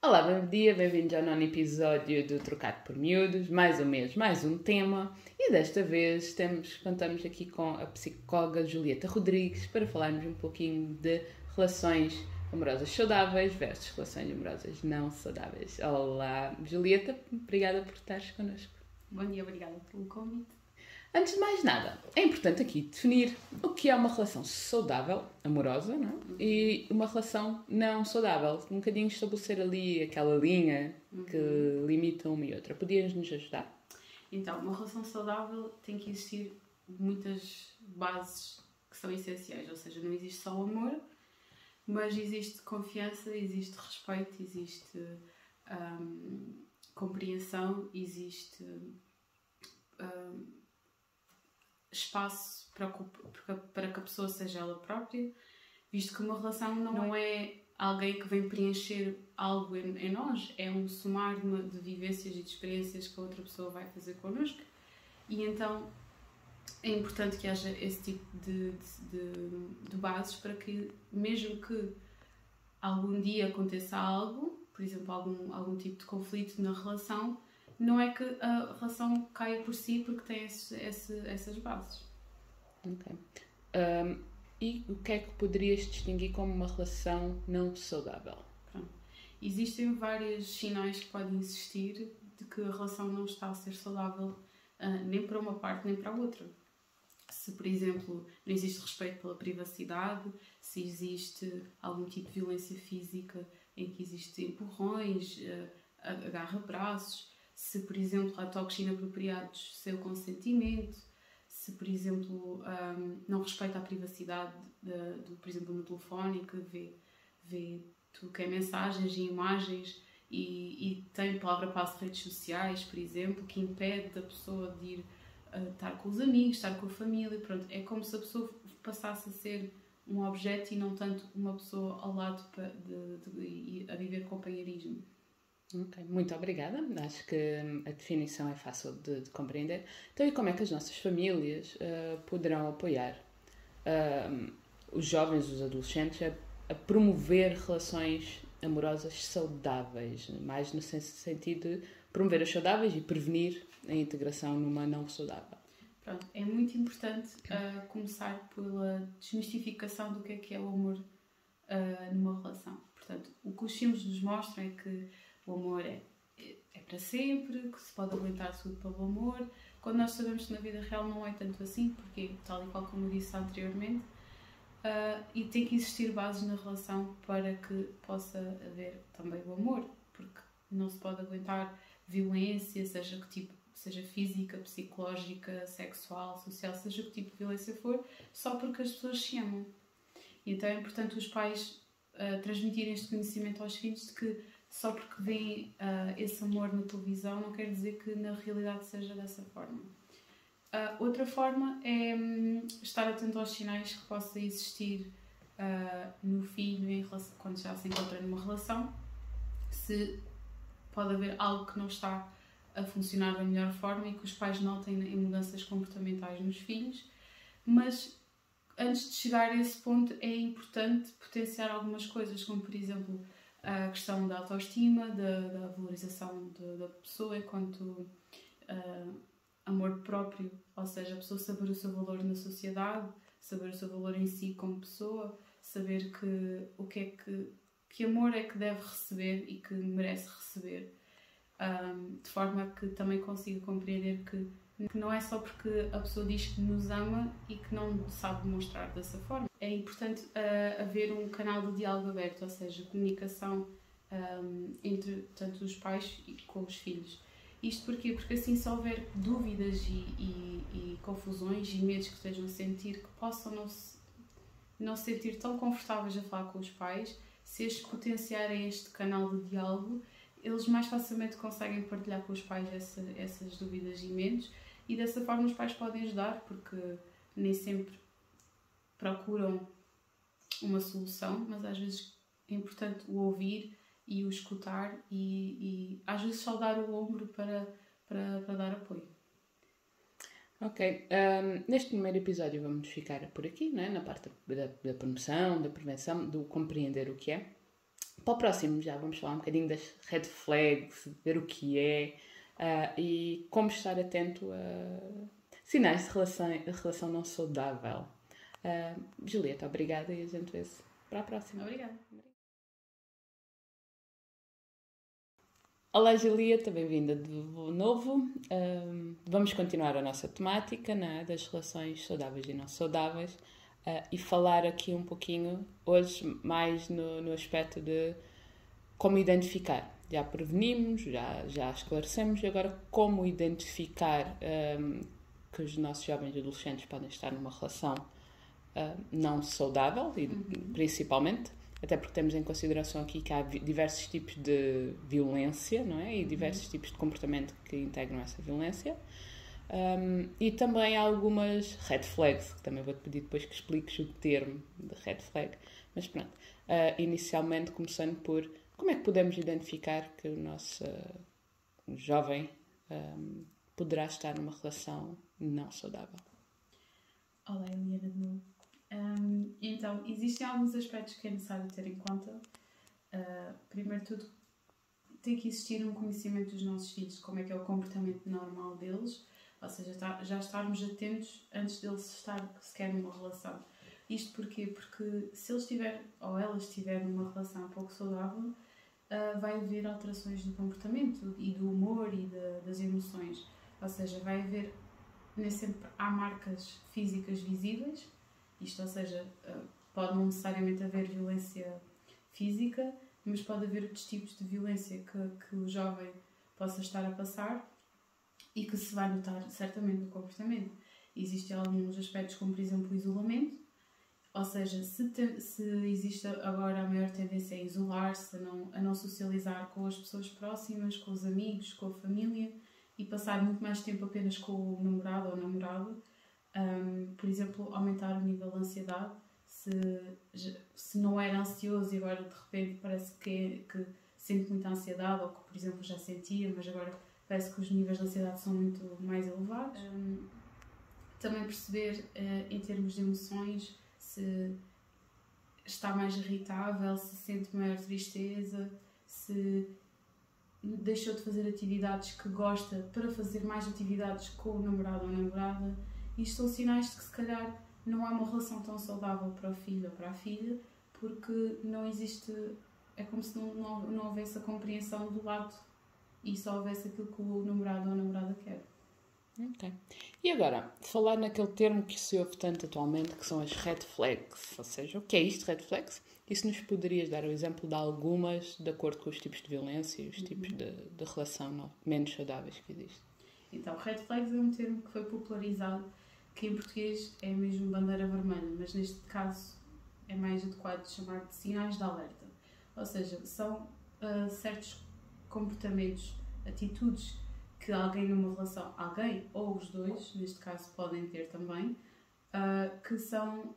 Olá, bom dia, bem-vindos ao nono episódio do Trocado por Miúdos. Mais um mês, mais um tema. E desta vez contamos aqui com a psicóloga Julieta Rodrigues para falarmos um pouquinho de relações amorosas saudáveis versus relações amorosas não saudáveis. Olá, Julieta, obrigada por estares connosco. Bom dia, obrigada pelo convite. Antes de mais nada, é importante aqui definir o que é uma relação saudável, amorosa, não é? E uma relação não saudável. Um bocadinho estabelecer ali aquela linha que limita uma e outra. Podias-nos ajudar? Então, uma relação saudável tem que existir muitas bases que são essenciais. Ou seja, não existe só o amor, mas existe confiança, existe respeito, existe compreensão, existe espaço para que a pessoa seja ela própria, visto que uma relação não é alguém que vem preencher algo em nós, é um somar de vivências e de experiências que a outra pessoa vai fazer connosco, e então é importante que haja esse tipo de bases para que, mesmo que algum dia aconteça algo, por exemplo, algum tipo de conflito na relação, não é que a relação caia por si porque tem essas bases. Ok. E o que é que poderias distinguir como uma relação não saudável? Pronto. Existem vários sinais que podem existir de que a relação não está a ser saudável nem para uma parte nem para a outra. Se, por exemplo, não existe respeito pela privacidade, se existe algum tipo de violência física em que existem empurrões, agarra-braços, se, por exemplo, há toques inapropriados sem o consentimento, se, por exemplo, não respeita a privacidade, por exemplo, no telefone, que vê tudo que é mensagens e imagens e tem palavra-passe de redes sociais, por exemplo, que impede da pessoa de ir estar com os amigos, estar com a família. Pronto, é como se a pessoa passasse a ser um objeto e não tanto uma pessoa ao lado a viver companheirismo. Ok, muito obrigada. Acho que a definição é fácil de compreender. Então, e como é que as nossas famílias poderão apoiar os jovens, os adolescentes, a promover relações amorosas saudáveis? Mais no sentido de promover as saudáveis e prevenir a integração numa não saudável. Pronto, é muito importante começar pela desmistificação do que é o amor numa relação. Portanto, o que os filmes nos mostram é que o amor é para sempre, que se pode aguentar tudo pelo amor, quando nós sabemos que na vida real não é tanto assim, porque, tal e qual como eu disse anteriormente, e tem que existir bases na relação para que possa haver também o amor, porque não se pode aguentar violência, seja física, psicológica, sexual, social, seja que tipo de violência for, só porque as pessoas se amam. E então é importante os pais transmitirem este conhecimento aos filhos de que só porque veem esse amor na televisão não quer dizer que na realidade seja dessa forma. Outra forma é estar atento aos sinais que possa existir no filho quando já se encontra numa relação, se pode haver algo que não está a funcionar da melhor forma e que os pais notem em mudanças comportamentais nos filhos, mas antes de chegar a esse ponto é importante potenciar algumas coisas, como por exemplo a questão da autoestima, da valorização da pessoa enquanto amor próprio, ou seja, a pessoa saber o seu valor na sociedade, saber o seu valor em si como pessoa, saber que amor é que deve receber e que merece receber, de forma que também consiga compreender que não é só porque a pessoa diz que nos ama e que não sabe demonstrar dessa forma. É importante haver um canal de diálogo aberto, ou seja, comunicação entre tanto os pais e com os filhos. Isto porquê? Porque assim, se houver dúvidas e confusões e medos que estejam a sentir, que possam não se sentir tão confortáveis a falar com os pais, se estes potenciarem este canal de diálogo, eles mais facilmente conseguem partilhar com os pais essas dúvidas e medos, e dessa forma os pais podem ajudar, porque nem sempre procuram uma solução, mas às vezes é importante o ouvir e o escutar e às vezes só dar o ombro para dar apoio. Ok, neste primeiro episódio vamos ficar por aqui, né? Na parte da promoção, da prevenção, do compreender o que é. Para o próximo já vamos falar um bocadinho das red flags, ver o que é e como estar atento a sinais de relação não saudável. Julieta, obrigada e a gente vê-se para a próxima. Obrigada. Olá Julieta, bem-vinda de novo. Vamos continuar a nossa temática, né, das relações saudáveis e não saudáveis e falar aqui um pouquinho hoje mais no aspecto de como identificar. Já prevenimos, já esclarecemos, e agora como identificar que os nossos jovens e adolescentes podem estar numa relação não saudável, e, principalmente, até porque temos em consideração aqui que há diversos tipos de violência, não é? E diversos tipos de comportamento que integram essa violência. E também há algumas red flags, que também vou-te pedir depois que expliques o termo de red flag. Mas pronto, inicialmente começando por como é que podemos identificar que o nosso jovem poderá estar numa relação não saudável? Olá, Eliana de novo. Então, existem alguns aspectos que é necessário ter em conta. Primeiro de tudo, tem que existir um conhecimento dos nossos filhos, como é que é o comportamento normal deles, ou seja, já estarmos atentos antes deles estar sequer numa relação. Isto porquê? Porque se eles tiverem, ou elas tiverem uma relação pouco saudável, vai haver alterações do comportamento e do humor e das emoções. Ou seja, vai haver, nem sempre há marcas físicas visíveis, isto, ou seja, pode não necessariamente haver violência física, mas pode haver outros tipos de violência que o jovem possa estar a passar e que se vai notar certamente no comportamento. Existem alguns aspectos como, por exemplo, o isolamento, ou seja, se existe agora a maior tendência a isolar-se, a não socializar com as pessoas próximas, com os amigos, com a família e passar muito mais tempo apenas com o namorado ou namorada, por exemplo, aumentar o nível de ansiedade. Se não era ansioso e agora de repente parece que sente muita ansiedade, ou que, por exemplo, já sentia, mas agora parece que os níveis de ansiedade são muito mais elevados. Também perceber, em termos de emoções, se está mais irritável, se sente maior tristeza, se deixou de fazer atividades que gosta para fazer mais atividades com o namorado ou a namorada. Isto são sinais de que se calhar não há uma relação tão saudável para o filho ou para a filha, porque não existe, é como se não houvesse a compreensão do lado e só houvesse aquilo que o namorado ou a namorada quer. Ok. E agora, falar naquele termo que se ouve tanto atualmente, que são as red flags, ou seja, o que é isto, red flags? E se nos poderias dar o exemplo de algumas, de acordo com os tipos de violência e os tipos de relação menos saudáveis que existem? Então, red flags é um termo que foi popularizado, que em português é mesmo bandeira vermelha, mas neste caso é mais adequado chamar de sinais de alerta. Ou seja, são certos comportamentos, atitudes que alguém numa relação, alguém ou os dois, neste caso podem ter também, que são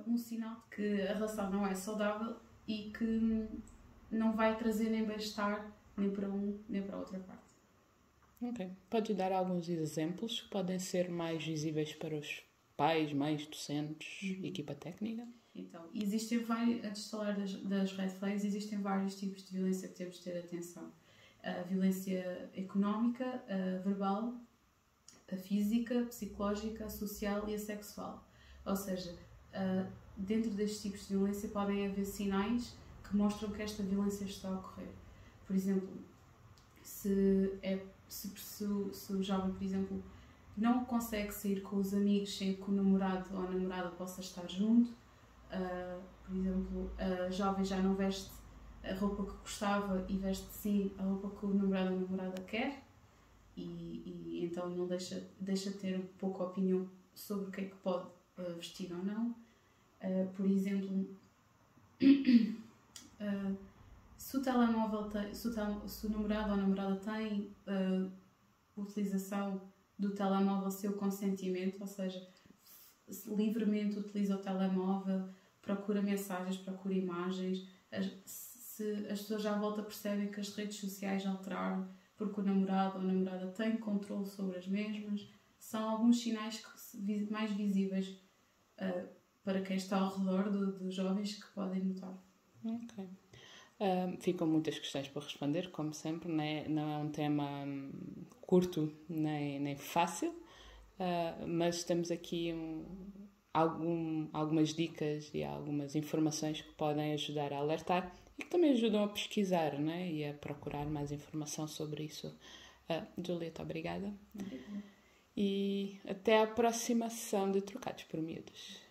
um sinal de que a relação não é saudável e que não vai trazer nem bem-estar nem para um nem para a outra parte. Ok. Podes dar alguns exemplos que podem ser mais visíveis para os pais, mães, docentes, equipa técnica? Então, existem vários, antes de falar das red flags, existem vários tipos de violência que temos de ter atenção. A violência económica, a verbal, a física, a psicológica, a social e a sexual. Ou seja, dentro destes tipos de violência podem haver sinais que mostram que esta violência está a ocorrer. Por exemplo, se o jovem, por exemplo, não consegue sair com os amigos sem que o namorado ou a namorada possa estar junto, por exemplo, a jovem já não veste a roupa que gostava e veste sim a roupa que o namorado ou a namorada quer e então não deixa de ter um pouco a opinião sobre o que é que pode vestir ou não. Por exemplo, se o telemóvel tem, se o namorado ou a namorada tem utilização do telemóvel sem o consentimento, ou seja, livremente utiliza o telemóvel, procura mensagens, procura imagens, se as pessoas à volta percebem que as redes sociais alteraram porque o namorado ou a namorada tem controle sobre as mesmas, são alguns sinais mais visíveis para quem está ao redor dos jovens que podem notar. Ok. Ficam muitas questões por responder, como sempre, né? Não é um tema curto nem fácil, mas temos aqui algumas dicas e algumas informações que podem ajudar a alertar e que também ajudam a pesquisar, né? E a procurar mais informação sobre isso. Julieta, obrigada. Obrigada. E até à próxima sessão de Trocados por Miúdos.